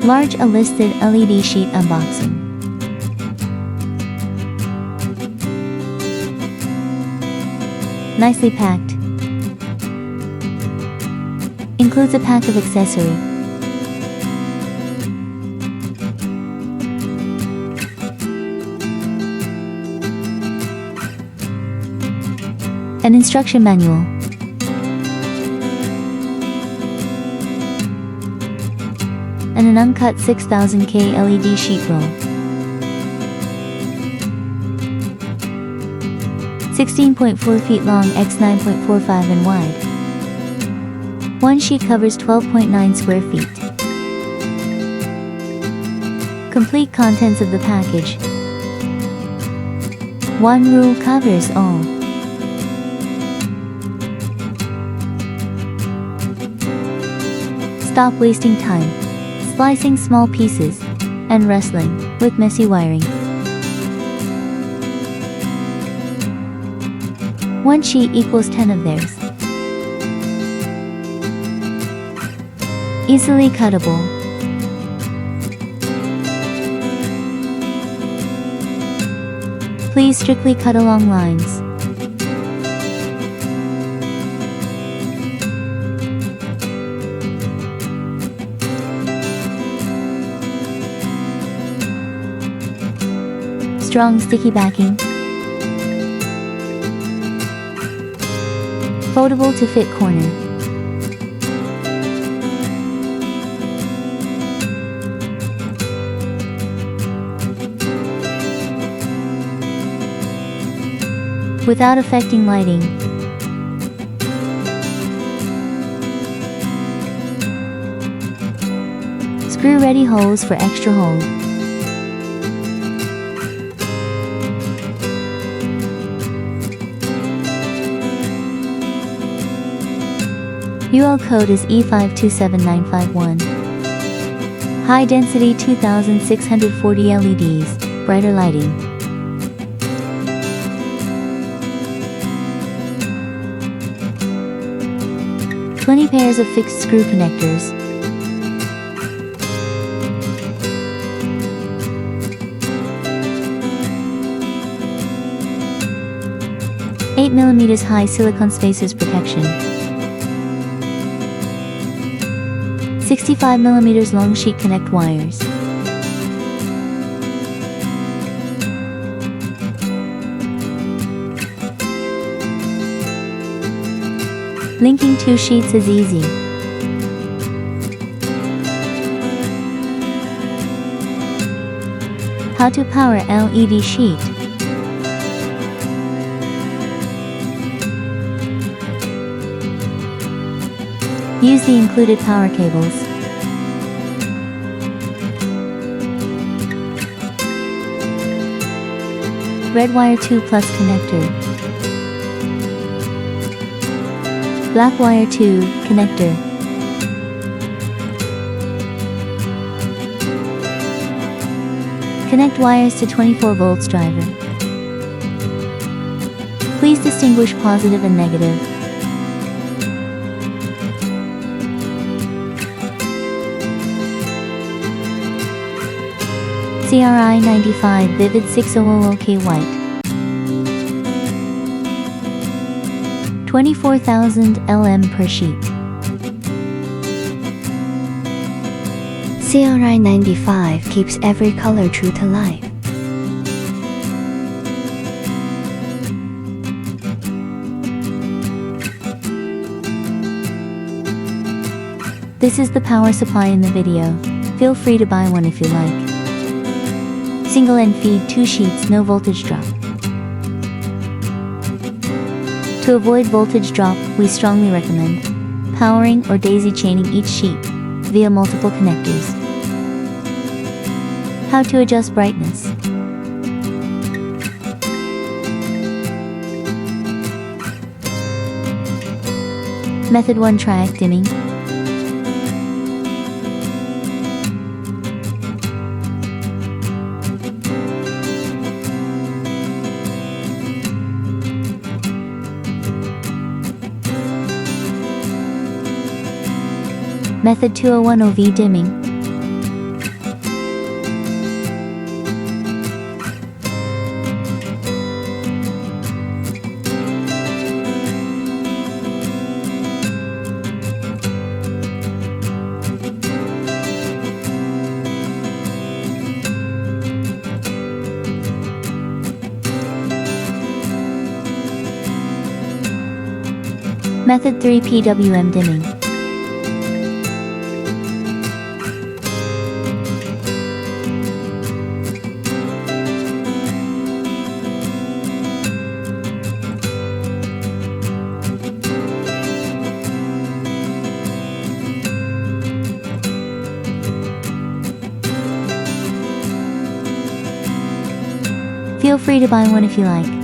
Large a listed LED sheet unboxing. Nicely packed. Includes a pack of accessory. An instruction manual. And an uncut 6000K LED sheet roll. 16.4 feet long x 9.45 in wide. One sheet covers 12.9 square feet. Complete contents of the package. One rule covers all. Stop wasting time slicing small pieces and wrestling with messy wiring. One sheet equals 10 of theirs. Easily cuttable. Please strictly cut along lines. Strong sticky backing. Foldable to fit corner. Without affecting lighting. Screw-ready holes for extra hold. UL code is E527951. High density 2640 LEDs, brighter lighting. Twenty pairs of fixed screw connectors. Eight mm high silicone spacers protection. 65 mm long sheet connect wires. Linking two sheets is easy. How to power LED sheet. Use the included power cables. Red wire 2 plus connector. Black wire 2 connector. Connect wires to 24 volts driver. Please distinguish positive and negative. CRI 95 Vivid 600K white. 24,000 LM per sheet. CRI 95 keeps every color true to life. This is the power supply in the video. Feel free to buy one if you like. Single end feed 2 sheets, no voltage drop. To avoid voltage drop, we strongly recommend powering or daisy chaining each sheet via multiple connectors. How to adjust brightness. Method 1 triac dimming. Method 201 OV dimming. Method 3 PWM dimming. Feel free to buy one if you like.